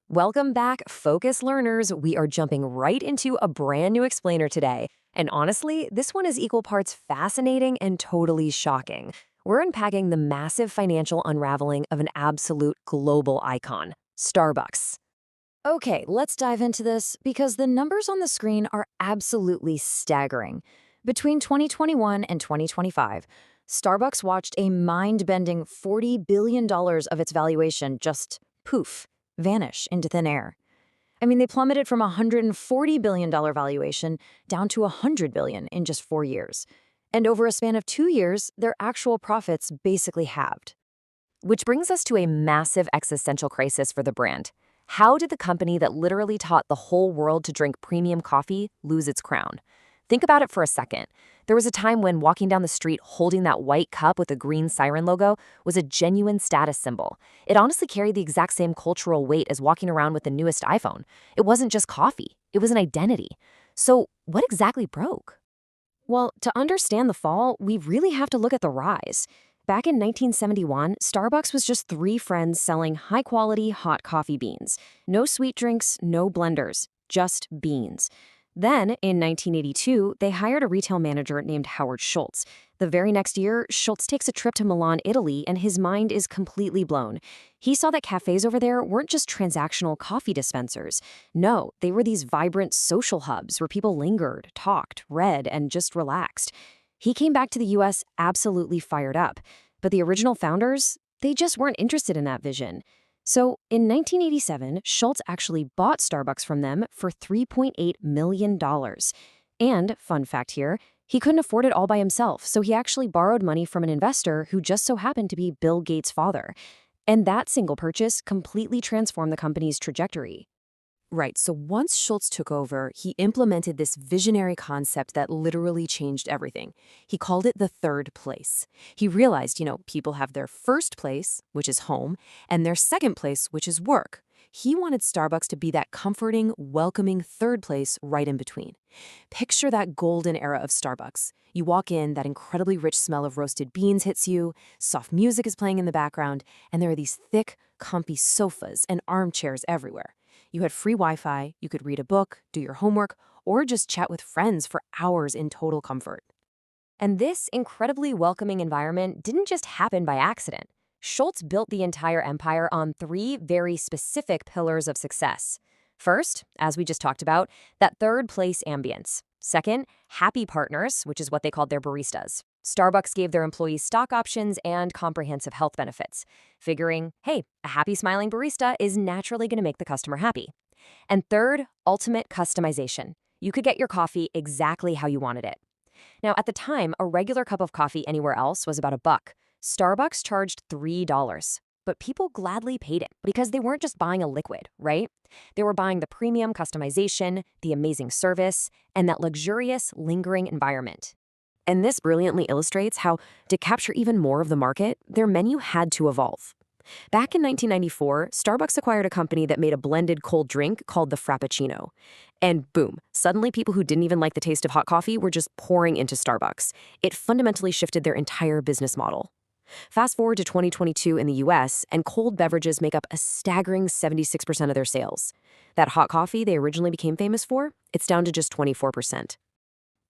Welcome back, focus learners. We are jumping right into a brand new explainer today. And honestly, this one is equal parts fascinating and totally shocking. We're unpacking the massive financial unraveling of an absolute global icon, Starbucks. Okay, let's dive into this because the numbers on the screen are absolutely staggering. Between 2021 and 2025, Starbucks watched a mind-bending $40 billion of its valuation just poof, vanish into thin air. I mean, they plummeted from a $140 billion valuation down to $100 billion in just 4 years. And over a span of 2 years, their actual profits basically halved. Which brings us to a massive existential crisis for the brand. How did the company that literally taught the whole world to drink premium coffee lose its crown? Think about it for a second. There was a time when walking down the street holding that white cup with a green siren logo was a genuine status symbol. It honestly carried the exact same cultural weight as walking around with the newest iPhone. It wasn't just coffee, it was an identity. So, what exactly broke? Well, to understand the fall, we really have to look at the rise. Back in 1971, Starbucks was just 3 friends selling high-quality hot coffee beans. No sweet drinks, no blenders, just beans. Then, in 1982, they hired a retail manager named Howard Schultz. The very next year, Schultz takes a trip to Milan, Italy, and his mind is completely blown. He saw that cafes over there weren't just transactional coffee dispensers. No, they were these vibrant social hubs where people lingered, talked, read, and just relaxed. He came back to the US absolutely fired up. But the original founders, they just weren't interested in that vision. So in 1987, Schultz actually bought Starbucks from them for $3.8 million. And, fun fact here, he couldn't afford it all by himself, so he actually borrowed money from an investor who just so happened to be Bill Gates' father. And that single purchase completely transformed the company's trajectory. Right, so once Schultz took over, he implemented this visionary concept that literally changed everything. He called it the third place. He realized, people have their first place, which is home, and their second place, which is work. He wanted Starbucks to be that comforting, welcoming third place right in between. Picture that golden era of Starbucks. You walk in, that incredibly rich smell of roasted beans hits you, soft music is playing in the background, and there are these thick, comfy sofas and armchairs everywhere. You had free Wi-Fi, you could read a book, do your homework, or just chat with friends for hours in total comfort. And this incredibly welcoming environment didn't just happen by accident. Schultz built the entire empire on 3 very specific pillars of success. First, as we just talked about, that third place ambience. Second, happy partners, which is what they called their baristas. Starbucks gave their employees stock options and comprehensive health benefits, figuring, hey, a happy smiling barista is naturally going to make the customer happy. And third, ultimate customization. You could get your coffee exactly how you wanted it. Now, at the time, a regular cup of coffee anywhere else was about $1. Starbucks charged $3. But people gladly paid it because they weren't just buying a liquid, right? They were buying the premium customization, the amazing service, and that luxurious, lingering environment. And this brilliantly illustrates how, to capture even more of the market, their menu had to evolve. Back in 1994, Starbucks acquired a company that made a blended cold drink called the Frappuccino. And boom, suddenly people who didn't even like the taste of hot coffee were just pouring into Starbucks. It fundamentally shifted their entire business model. Fast forward to 2022 in the US, and cold beverages make up a staggering 76% of their sales. That hot coffee they originally became famous for, it's down to just 24%.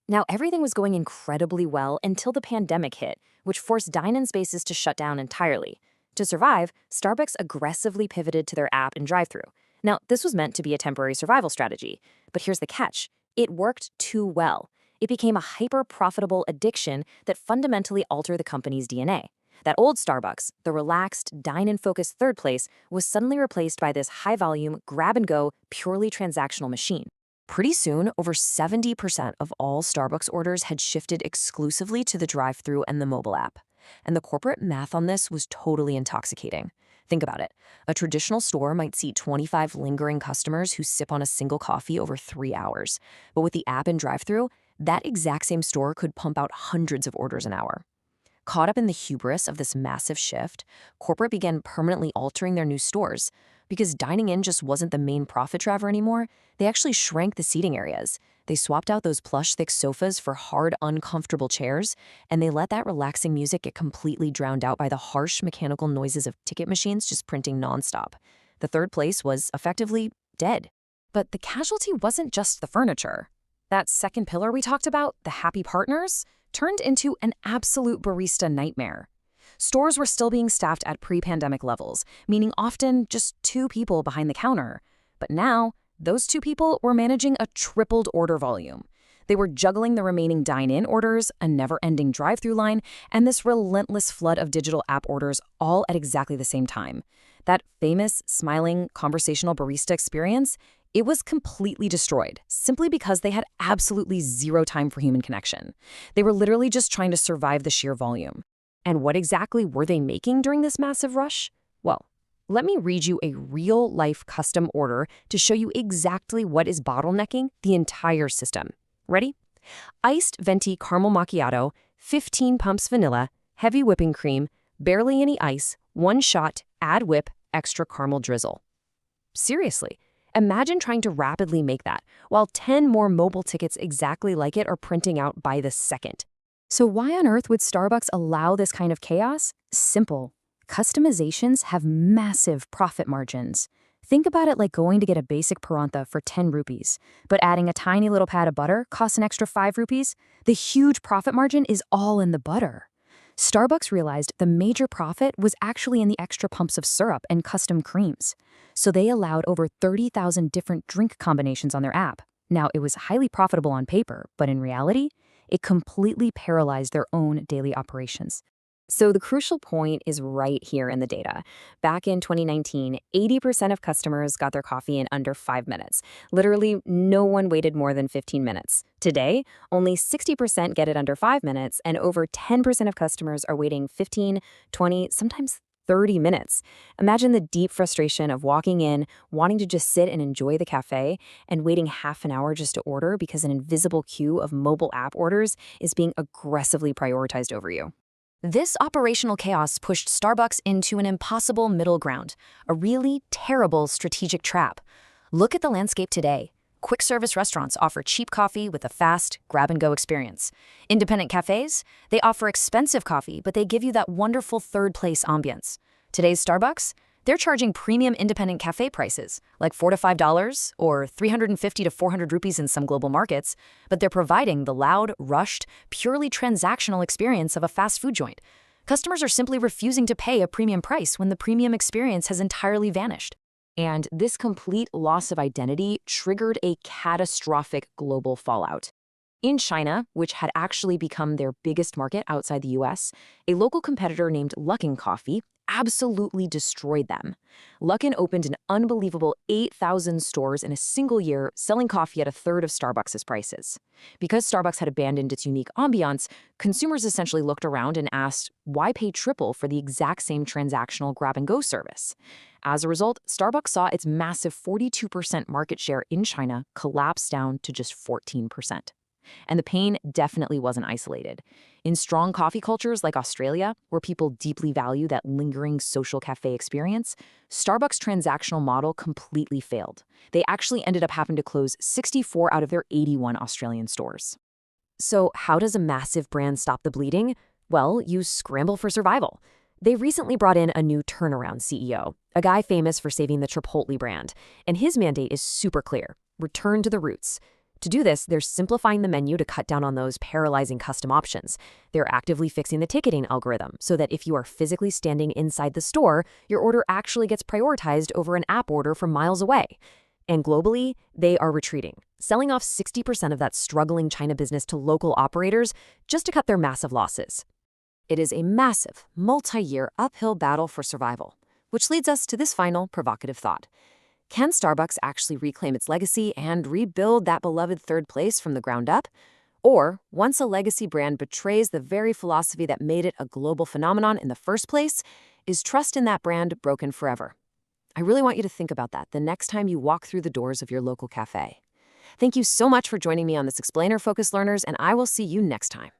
Now, everything was going incredibly well until the pandemic hit, which forced dine-in spaces to shut down entirely. To survive, Starbucks aggressively pivoted to their app and drive-thru. Now, this was meant to be a temporary survival strategy, but here's the catch. It worked too well. It became a hyper-profitable addiction that fundamentally altered the company's DNA. That old Starbucks, the relaxed, dine-in-focused third place, was suddenly replaced by this high-volume, grab-and-go, purely transactional machine. Pretty soon, over 70% of all Starbucks orders had shifted exclusively to the drive-thru and the mobile app. And the corporate math on this was totally intoxicating. Think about it. A traditional store might seat 25 lingering customers who sip on a single coffee over 3 hours. But with the app and drive-thru, that exact same store could pump out hundreds of orders an hour. Caught up in the hubris of this massive shift, corporate began permanently altering their new stores. Because dining in just wasn't the main profit driver anymore, they actually shrank the seating areas. They swapped out those plush, thick sofas for hard, uncomfortable chairs, and they let that relaxing music get completely drowned out by the harsh mechanical noises of ticket machines just printing nonstop. The third place was effectively dead. But the casualty wasn't just the furniture. That second pillar we talked about, the happy partners, turned into an absolute barista nightmare. Stores were still being staffed at pre-pandemic levels, meaning often just 2 people behind the counter. But now, those 2 people were managing a tripled order volume. They were juggling the remaining dine-in orders, a never-ending drive-through line, and this relentless flood of digital app orders all at exactly the same time. That famous, smiling, conversational barista experience, it was completely destroyed, simply because they had absolutely zero time for human connection. They were literally just trying to survive the sheer volume. And what exactly were they making during this massive rush? Well, let me read you a real-life custom order to show you exactly what is bottlenecking the entire system. Ready? Iced venti caramel macchiato, 15 pumps vanilla, heavy whipping cream, barely any ice, 1 shot, add whip, extra caramel drizzle. Seriously, imagine trying to rapidly make that, while 10 more mobile tickets exactly like it are printing out by the second. So why on earth would Starbucks allow this kind of chaos? Simple. Customizations have massive profit margins. Think about it like going to get a basic parantha for 10 rupees, but adding a tiny little pat of butter costs an extra 5 rupees. The huge profit margin is all in the butter. Starbucks realized the major profit was actually in the extra pumps of syrup and custom creams. So they allowed over 30,000 different drink combinations on their app. Now, it was highly profitable on paper, but in reality, it completely paralyzed their own daily operations. So the crucial point is right here in the data. Back in 2019, 80% of customers got their coffee in under 5 minutes. Literally, no one waited more than 15 minutes. Today, only 60% get it under 5 minutes, and over 10% of customers are waiting 15, 20, sometimes 30 minutes. Imagine the deep frustration of walking in, wanting to just sit and enjoy the cafe, and waiting half an hour just to order because an invisible queue of mobile app orders is being aggressively prioritized over you. This operational chaos pushed Starbucks into an impossible middle ground, a really terrible strategic trap. Look at the landscape today. Quick service restaurants offer cheap coffee with a fast, grab-and-go experience. Independent cafes, they offer expensive coffee, but they give you that wonderful third-place ambience. Today's Starbucks, they're charging premium independent cafe prices, like $4 to $5 or 350 to 400 rupees in some global markets, but they're providing the loud, rushed, purely transactional experience of a fast food joint. Customers are simply refusing to pay a premium price when the premium experience has entirely vanished. And this complete loss of identity triggered a catastrophic global fallout. In China, which had actually become their biggest market outside the US, a local competitor named Luckin Coffee absolutely destroyed them. Luckin opened an unbelievable 8,000 stores in a single year, selling coffee at a third of Starbucks' prices. Because Starbucks had abandoned its unique ambiance, consumers essentially looked around and asked, why pay triple for the exact same transactional grab-and-go service? As a result, Starbucks saw its massive 42% market share in China collapse down to just 14%. And the pain definitely wasn't isolated. In strong coffee cultures like Australia, where people deeply value that lingering social cafe experience, Starbucks' transactional model completely failed. They actually ended up having to close 64 out of their 81 Australian stores. So how does a massive brand stop the bleeding? Well, you scramble for survival. They recently brought in a new turnaround CEO, a guy famous for saving the Chipotle brand, and his mandate is super clear: return to the roots. To do this, they're simplifying the menu to cut down on those paralyzing custom options. They're actively fixing the ticketing algorithm so that if you are physically standing inside the store, your order actually gets prioritized over an app order from miles away. And globally, they are retreating, selling off 60% of that struggling China business to local operators just to cut their massive losses. It is a massive, multi-year uphill battle for survival, which leads us to this final provocative thought. Can Starbucks actually reclaim its legacy and rebuild that beloved third place from the ground up? Or, once a legacy brand betrays the very philosophy that made it a global phenomenon in the first place, is trust in that brand broken forever? I really want you to think about that the next time you walk through the doors of your local cafe. Thank you so much for joining me on this Explainer Focused Learners, and I will see you next time.